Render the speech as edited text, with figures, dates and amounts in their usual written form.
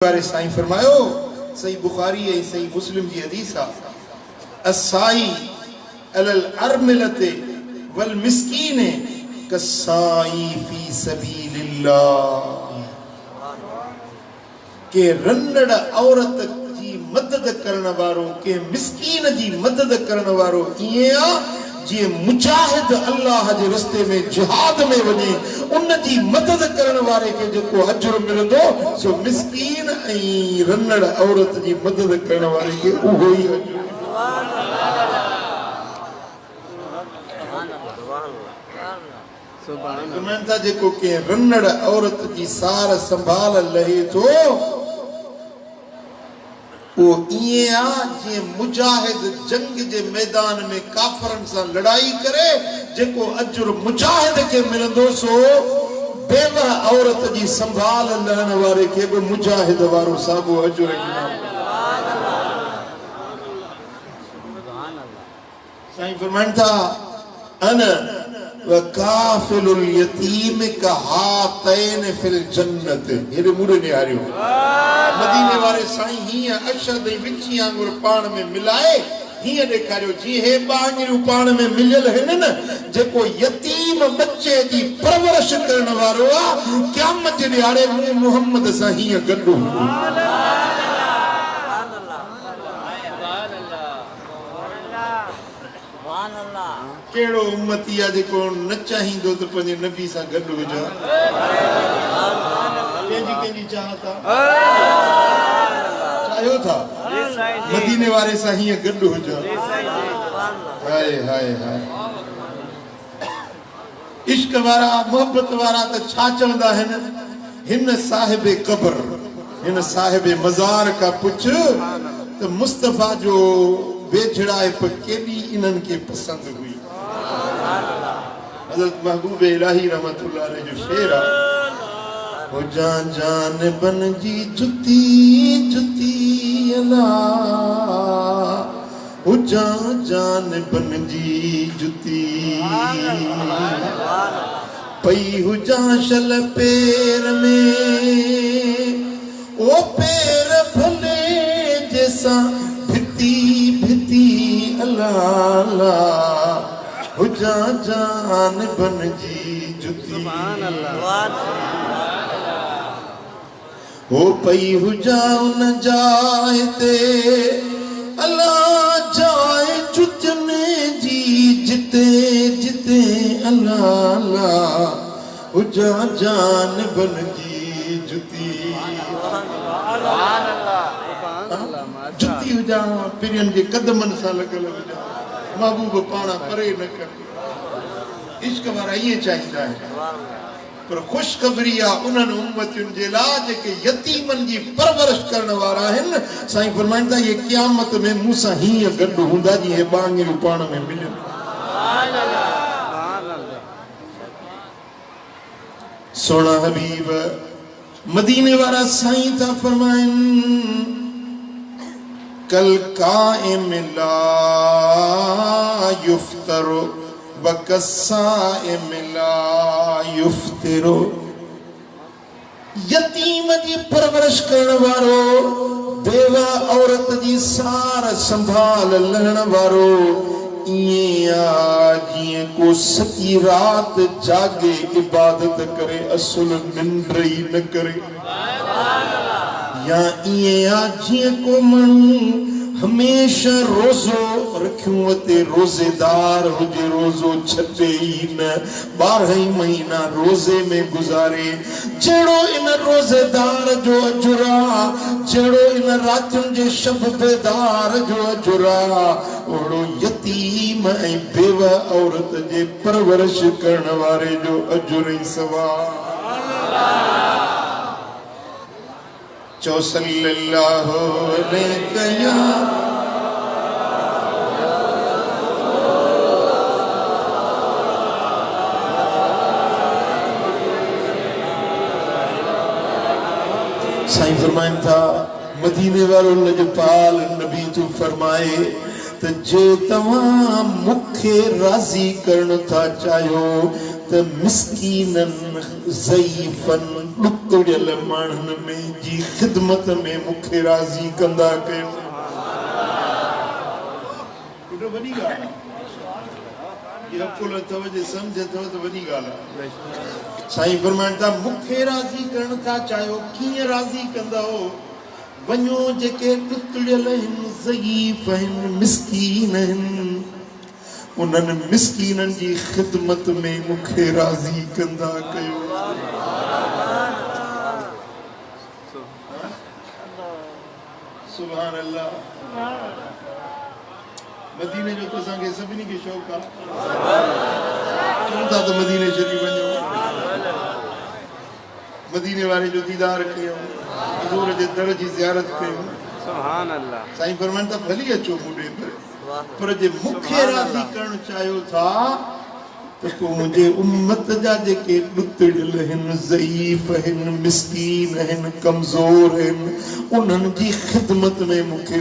बारे साईं फरमायो सही बुखारी है सही मुस्लिम जी हदीस है अस्साई अलल अरमिलते वल मिस्कीन कसाई फी सबीलिल्लाह के रंडड़ औरत जी मदद करण वारो के मिस्कीन जी मदद करण वारो इया जी मुजाहिद अल्लाह जे रस्ते में जिहाद में वने उन जी मदद करण वारे के जो अजर मिलंदो सो मिस्कीन ऐ रन्नड़ औरत जी मदद करण वारे के उहो ही अजर। सुभान अल्लाह जेको के रन्नड़ औरत जी सार संभाल लहे तो वो इया जे मुजाहिद जंग जे मैदान में काफरन से लड़ाई करे जेको अजर मुजाहिद के मिलंदो सो बेवा औरत जी संभाल लहण वारे के भी मुजाहिद वारो सागो अजर। साईं फरमान था अन वकाफिलुल यतीम का हातैन फिल जन्नत हेरे मुरे ने आरियो मदीने वाले साईं ही अशद विची आंगुर पाण में मिलाए ही देखारियो जी हे बांगिरू पाण में मिलियल है न जेको यतीम बच्चे जी परवरिश करण वारो आ क़यामत जे ॾियारे में मोहम्मद सां ही गड्डू केड़ो उम्मती आ जेको न चाहींदो तो पंहिंजे नबी सां गॾु हुजे केंजी चाहता चाहियो था मदीने वारे सां ही गॾु हुजे हाय हाय हाय इश्क वारा मोहब्बत वारा त छा चवंदा आहिनि हिन साहिबे क़ब्र हिन साहिबे मज़ार का पुछ त मुस्तफा जो बेछड़ाए पर केडी इन्हनि के पसंद हुई। हज़रत महबूब इलाही रहमतुल्लाह अलैह जो शेर है हो जान जान बन जी जुती जुती अल्लाह हो जान जान बन जी जुती पई हो जा शल पैर में ओ पैर भले जैसा भिती भिती अल्लाह हो जा जान बन जी जुती हो पई हो जाओ न जाए ते अल्लाह जाए जुतने जी जिते जिते अल्लाह हो जा जान बन जी जुती जुती हो जा पिरियन जे कदमन सा लगल हो जा महबूब पाना परे न कर इश्क वारा ये चाहिदा है पर खुशखबरी आ उन्हनि उम्मतियुनि जे लाइ जेके यतीमन जी परवरिश करण वारा आहिनि साईं फरमाईंदा ये क़यामत में मूंसां हीअं गॾु हूंदा जीअं ॿांगिरियूं पाण में मिलियूं। सोना हबीब मदीने वारा साईं था फरमाइनि कल काइम ला युफ्तरो बकसाइम ला युफ्तिरो यतीम जी परवरिश करण वारो बेवा औरत जी सार संभाल लहण वारो जीअं को सॼी रात जागे इबादत करे असुल निंड ई न करे या इया जीअं को माण्हू हमेशा रोज़ो रखियो ते रोज़ेदार हुजे रोज़ो छॾे ई न 12 महीना रोज़े में गुज़ारे जहिड़ो इन रोज़ेदार जो अजुरा जहिड़ो इन रातियुनि जे शब बेदार जो अजुरा ओड़ो यतीम ऐं बेवा औरत जे परवरिश करण वारे जो अजुर ई सवाब। चो सल्लल्लाहु अलैहि साईं फरमाइन था मदीने वारो लजपाल नबी तू फरमाए त जे तव्हां मूंखे राज़ी करण था चाहियो त मिस्कीनन ज़ईफ़न ॾुकड़ियल माण्हुनि में जी ख़िदमत में मूंखे राज़ी कंदा कयो। वॾी ॻाल्हि आहे, इहा कुल अथव जे सम्झ अथव त वॾी ॻाल्हि आहे। साईं फरमाइनि था मूंखे राज़ी करण था चाहियो, कीअं राज़ी कंदा हो? वञो जेके ॾुकड़ियल आहिनि, ज़ईफ़ आहिनि, मिस्कीन आहिनि, उन्हनि मिस्कीननि जी ख़िदमत में मूंखे राज़ी कंदा कयो। सुभान अल्लाह। मदीने जो तो असांखे सभिनी खे शौक़ु आहे, चऊं था त मदीने शरीफ़ वञो, मदीने वारे जो दीदार कयूं, हज़ूर जे दर जी ज़ियारत कयूं। सुभान अल्लाह। साईं फरमाइनि था भली अचो मूं ॾे, पर जे मूंखे राज़ी करणु चाहियो था त पोइ मुंहिंजे उम्मत जा जेके ॾुकड़ियल आहिनि, ज़ईफ़ आहिनि, मिस्कीन आहिनि, कमज़ोर आहिनि, उन्हनि जी ख़िदमत में मूंखे